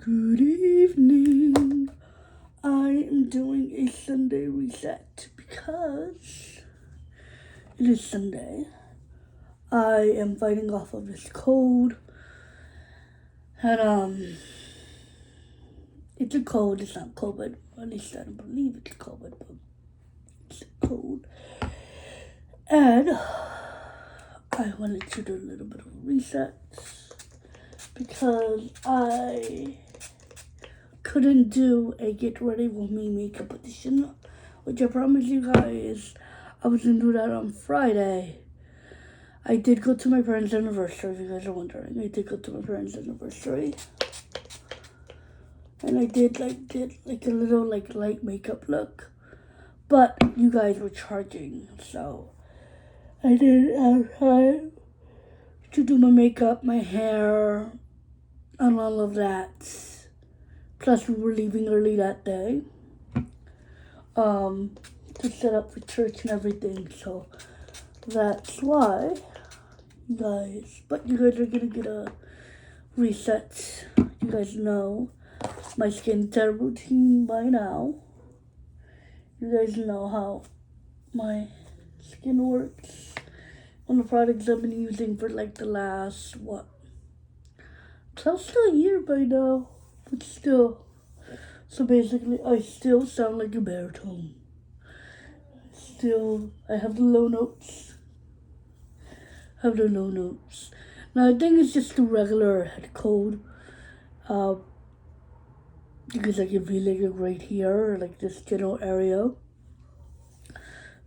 Good evening. I am doing a Sunday reset because it is Sunday. I am fighting off of this cold. And it's a cold, it's not COVID. At least I don't believe it's COVID, but it's a cold. And I wanted to do a little bit of a reset because I couldn't do a get ready with me makeup edition, which I promise you guys I was gonna do that on Friday. I did go to my parents' anniversary, if you guys are wondering. I did go to my parents' anniversary. And I did a little light makeup look. But you guys were charging, so I didn't have time to do my makeup, my hair, and all of that. Plus we were leaving early that day. To set up for church and everything, so that's why you guys are gonna get a reset. You guys know my skincare routine by now. You guys know how my skin works on the products I've been using for the last close to a year by now, but still. So basically I still sound like a baritone. I have the low notes. Now I think it's just a regular head cold. Because I can feel it right here, this general area.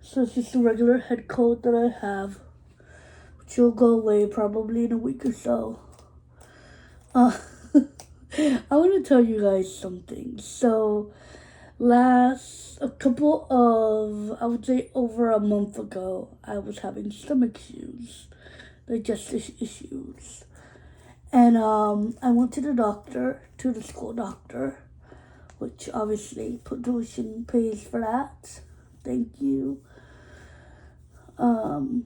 So it's just a regular head cold that I have, which will go away probably in a week or so. I want to tell you guys something. So I would say over a month ago, I was having stomach issues, digestive issues. And I went to the school doctor, which obviously tuition pays for that. Thank you. FAFSA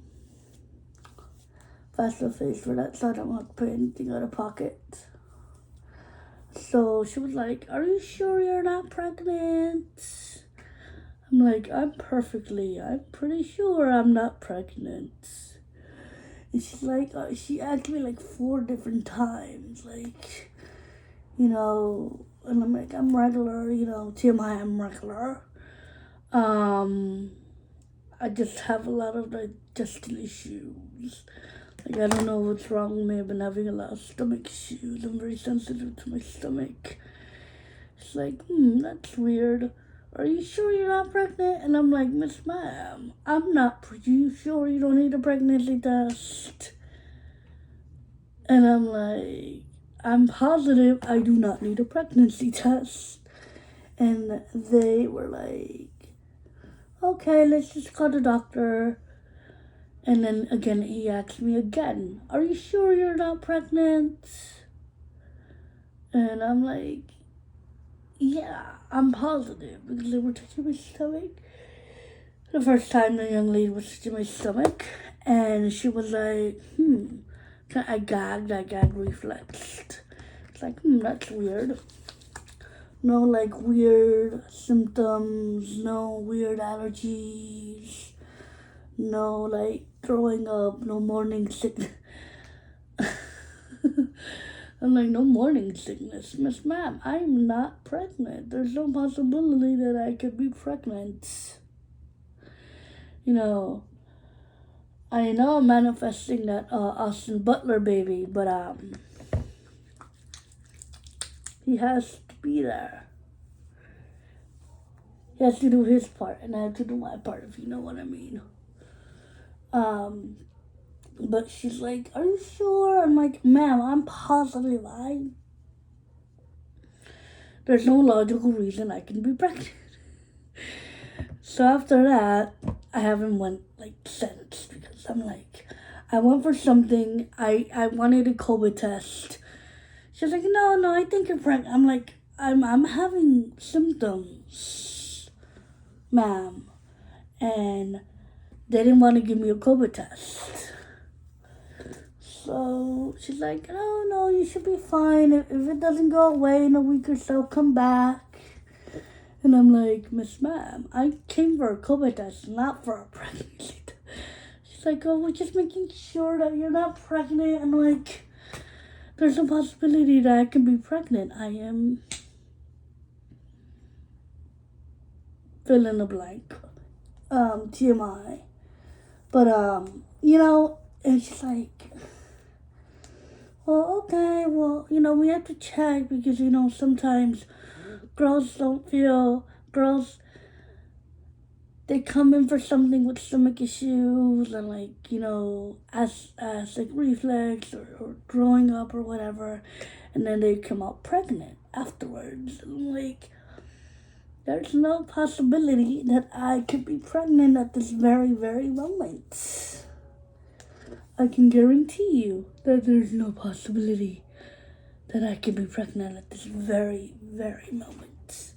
pays for that, so I don't have to pay anything out of pocket. So she was like, "Are you sure you're not pregnant?" I'm like, I'm pretty sure I'm not pregnant. And she's like, she asked me 4 different times, and I'm like, I'm regular, TMI, I'm regular. I just have a lot of digestion issues. I don't know what's wrong with me. I've been having a lot of stomach issues. I'm very sensitive to my stomach. It's like, that's weird. Are you sure you're not pregnant? And I'm like, Miss Ma'am, I'm not you sure you don't need a pregnancy test? And I'm like, I'm positive I do not need a pregnancy test. And they were like, okay, let's just call the doctor. And then again, he asked me again, are you sure you're not pregnant? And I'm like, yeah, I'm positive, because they were touching my stomach. The first time the young lady was touching my stomach, and she was like, I gagged reflexed. It's like, that's weird. No weird symptoms, no weird allergies, no throwing up, no morning sickness. I'm like, no morning sickness. Miss Ma'am, I'm not pregnant. There's no possibility that I could be pregnant. I know I'm manifesting that Austin Butler baby, but he has to be there. He has to do his part, and I have to do my part, if you know what I mean. But she's like, are you sure? I'm like, ma'am, I'm positive. There's no logical reason I can be pregnant. So after that, I haven't went since, because I'm like, I went for something. I wanted a COVID test. She's like, no, I think you're pregnant. I'm like, I'm having symptoms, ma'am, and they didn't want to give me a COVID test. So she's like, no, you should be fine. If it doesn't go away in a week or so, come back. And I'm like, Miss Ma'am, I came for a COVID test, not for a pregnancy. She's like, oh, we're just making sure that you're not pregnant. And like, there's a possibility that I can be pregnant. I am fill in the blank. TMI. But, and she's like, well, okay, well, we have to check because, sometimes girls, they come in for something with stomach issues and as reflex or growing up or whatever, and then they come out pregnant afterwards. And like, there's no possibility that I could be pregnant at this very, very moment. I can guarantee you that there's no possibility that I could be pregnant at this very, very moment.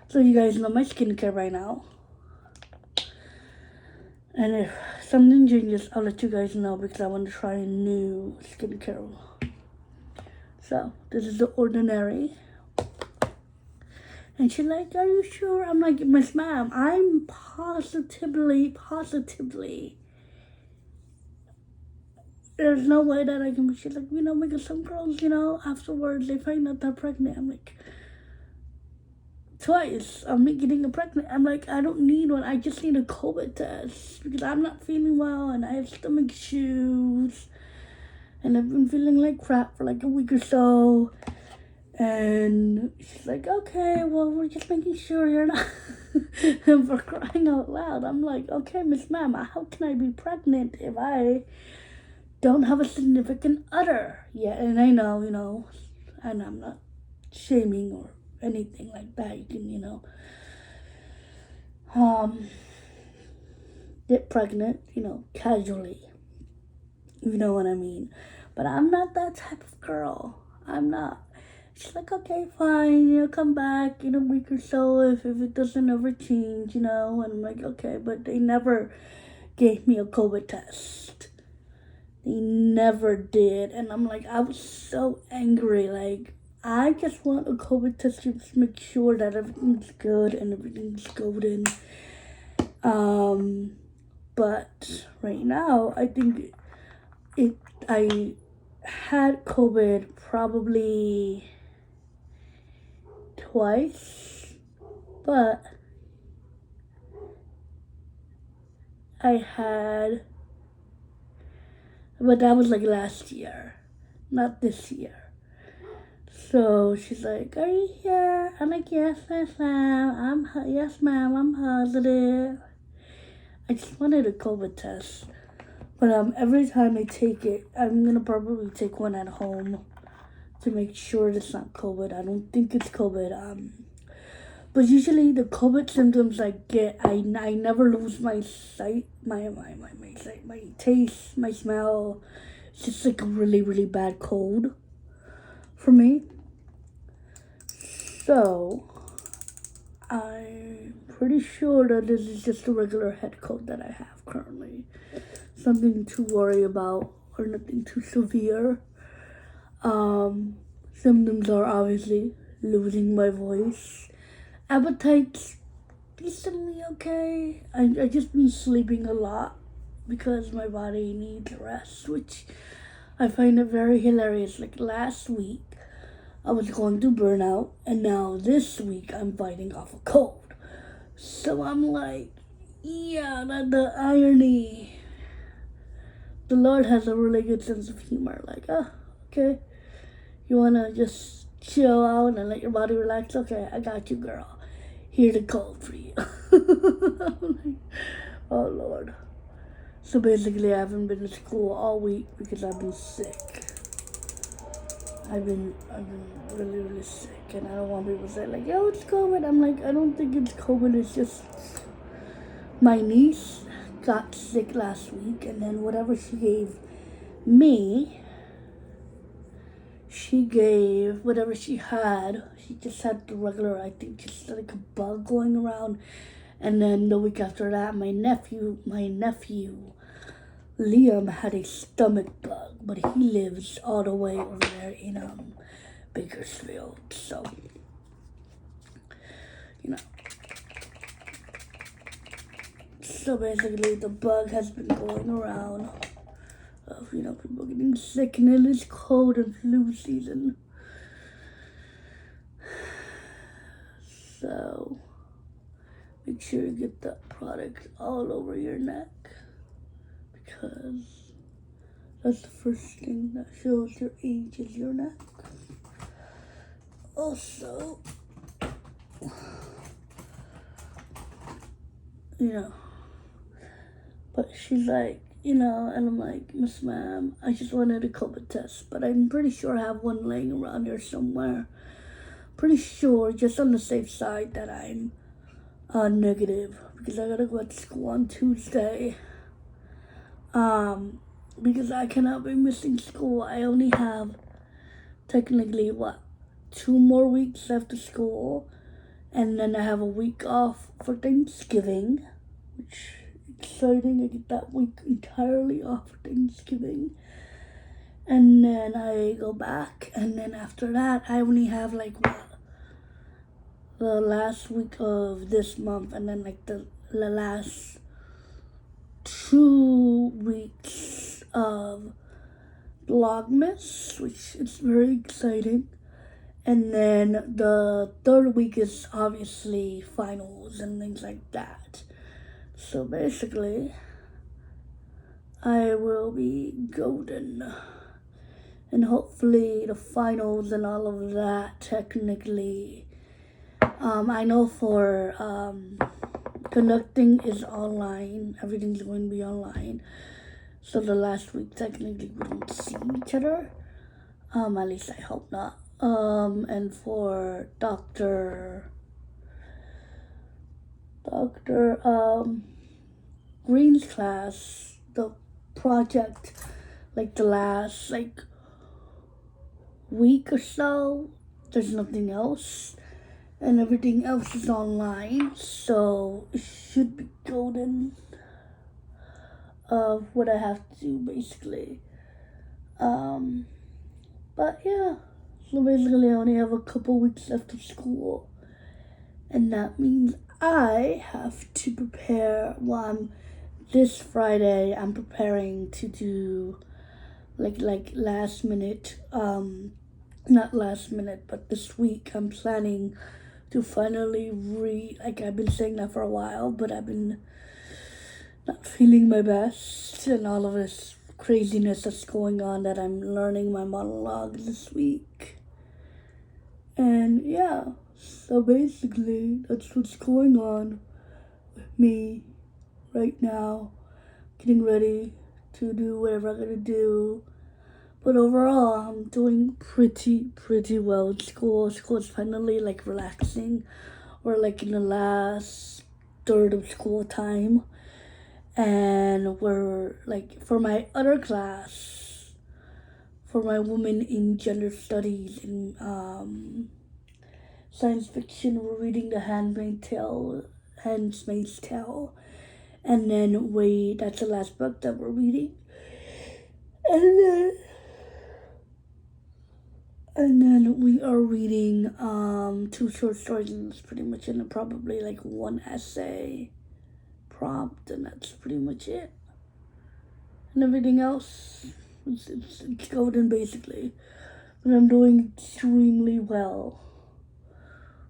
So you guys know my skincare right now. And if something changes, I'll let you guys know because I want to try a new skincare. So this is The Ordinary. And she's like, are you sure? I'm like, Miss Ma'am, I'm positively. There's no way that I can be. She's like, because some girls, afterwards they find out they're pregnant. I'm like, twice I'm getting pregnant. I'm like, I don't need one. I just need a COVID test because I'm not feeling well and I have stomach issues. And I've been feeling like crap for like a week or so. And she's like, okay, well, we're just making sure you're not. And for crying out loud, I'm like, okay, Miss Ma'am, how can I be pregnant if I don't have a significant other yet? And I know, and I'm not shaming or anything like that. You can, get pregnant, casually. You know what I mean? But I'm not that type of girl. I'm not. She's like, okay, fine, come back in a week or so if it doesn't ever change, And I'm like, okay, but they never gave me a COVID test. They never did. And I'm like, I was so angry. Like, I just want a COVID test to make sure that everything's good and everything's golden. But right now, I think I had COVID probably twice, but that was like last year, not this year. So she's like, are you here? I'm like, yes, ma'am. Yes, ma'am, I'm positive. I just wanted a COVID test. But every time I take it, I'm going to probably take one at home to make sure it's not COVID. I don't think it's COVID. But usually the COVID symptoms I get, I never lose my sight, my sight, my taste, my smell. It's just like a really, really bad cold for me. So I'm pretty sure that this is just a regular head cold that I have currently. Something to worry about or nothing too severe. Symptoms are obviously losing my voice. Appetite's decently okay. I just been sleeping a lot because my body needs rest, which I find it very hilarious. Like last week, I was going through burnout, and now this week I'm fighting off a cold. So I'm like, yeah, the irony. The Lord has a really good sense of humor. Like, okay, you wanna just chill out and let your body relax? Okay, I got you, girl. Here's a cold for you. Like, oh Lord. So basically, I haven't been to school all week because I've been sick. I've been really, really sick, and I don't want people to say like, yo, it's COVID. I'm like, I don't think it's COVID. It's just my niece got sick last week, and then whatever she gave me, she gave whatever she had. She just had the regular, I think, just like a bug going around. And then the week after that, my nephew Liam had a stomach bug, but he lives all the way over there in Bakersfield. So, you know. So basically, the bug has been going around of, people getting sick, and it is cold and flu season. So, make sure you get that product all over your neck, because that's the first thing that shows your age is your neck. Also, but she's like, and I'm like, Miss Ma'am, I just wanted a COVID test, but I'm pretty sure I have one laying around here somewhere. Pretty sure, just on the safe side, that I'm negative, because I gotta go to school on Tuesday. Because I cannot be missing school. I only have technically 2 more weeks left of school, and then I have a week off for Thanksgiving, which exciting. I get that week entirely off for Thanksgiving, and then I go back, and then after that I only have the last week of this month, and then the last 2 weeks of Vlogmas, which is very exciting. And then the third week is obviously finals and things like that. So basically, I will be golden. And hopefully the finals and all of that technically. I know for conducting is online. Everything's going to be online. So the last week technically we don't see each other. At least I hope not. And for Dr. Green's class, the project, the last week or so, there's nothing else, and everything else is online, so it should be golden of what I have to do basically. But yeah, so basically I only have a couple weeks left of school, and that means I have to prepare. This Friday I'm preparing to do last minute, not last minute, but this week I'm planning to finally read. I've been saying that for a while, but I've been not feeling my best, and all of this craziness that's going on, that I'm learning my monologue this week. And yeah, so basically that's what's going on with me right now, getting ready to do whatever I gotta do. But overall, I'm doing pretty well at school. School is finally relaxing. We're in the last third of school time. And we're for my other class, for my women in gender studies and science fiction, we're reading The Handmaid's Tale. And then that's the last book that we're reading. And then we are reading 2 short stories, and that's pretty much it, and probably 1 essay prompt, and that's pretty much it. And everything else, it's golden basically. But I'm doing extremely well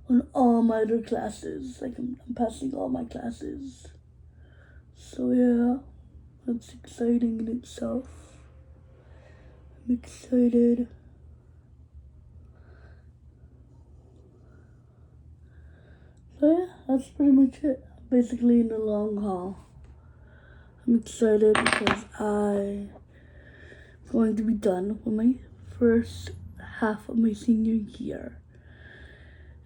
on all my other classes. I'm passing all my classes. So yeah, that's exciting in itself. I'm excited. So yeah, that's pretty much it. Basically in the long haul. I'm excited because I'm going to be done with my first half of my senior year.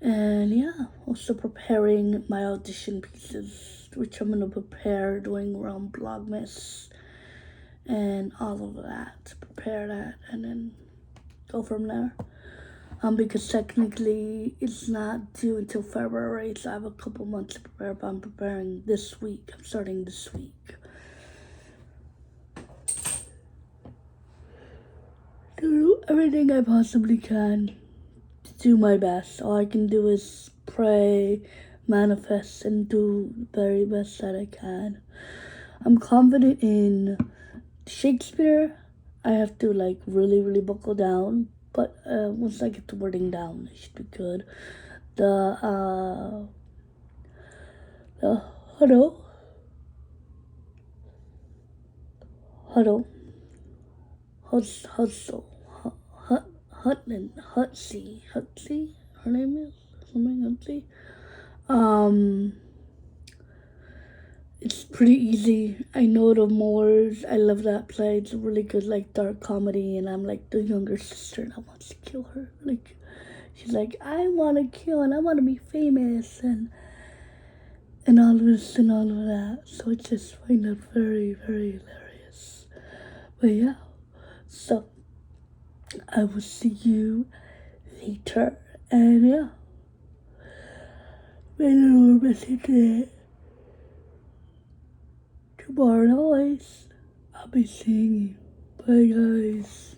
And yeah, also preparing my audition pieces, which I'm going to prepare doing around Vlogmas and all of that. Prepare that and then go from there. Because technically it's not due until February, so I have a couple months to prepare, but I'm preparing this week. I'm starting this week. everything I possibly can to do my best. All I can do is pray, manifest, and do the very best that I can. I'm confident in Shakespeare. I have to like really buckle down, but once I get the wording down, it should be good. The huddle, huddle, hustle, Hutsy, her name is something Hutsy. It's pretty easy. I know the Moors. I love that play. It's a really good, like, dark comedy, and I'm like the younger sister, and I want to kill her. Like, she's like, I want to kill, and I want to be famous, and all of this and all of that. So I just find that very hilarious. But yeah, so I will see you later, and yeah, my little message tomorrow night. I'll be seeing you. Bye, guys.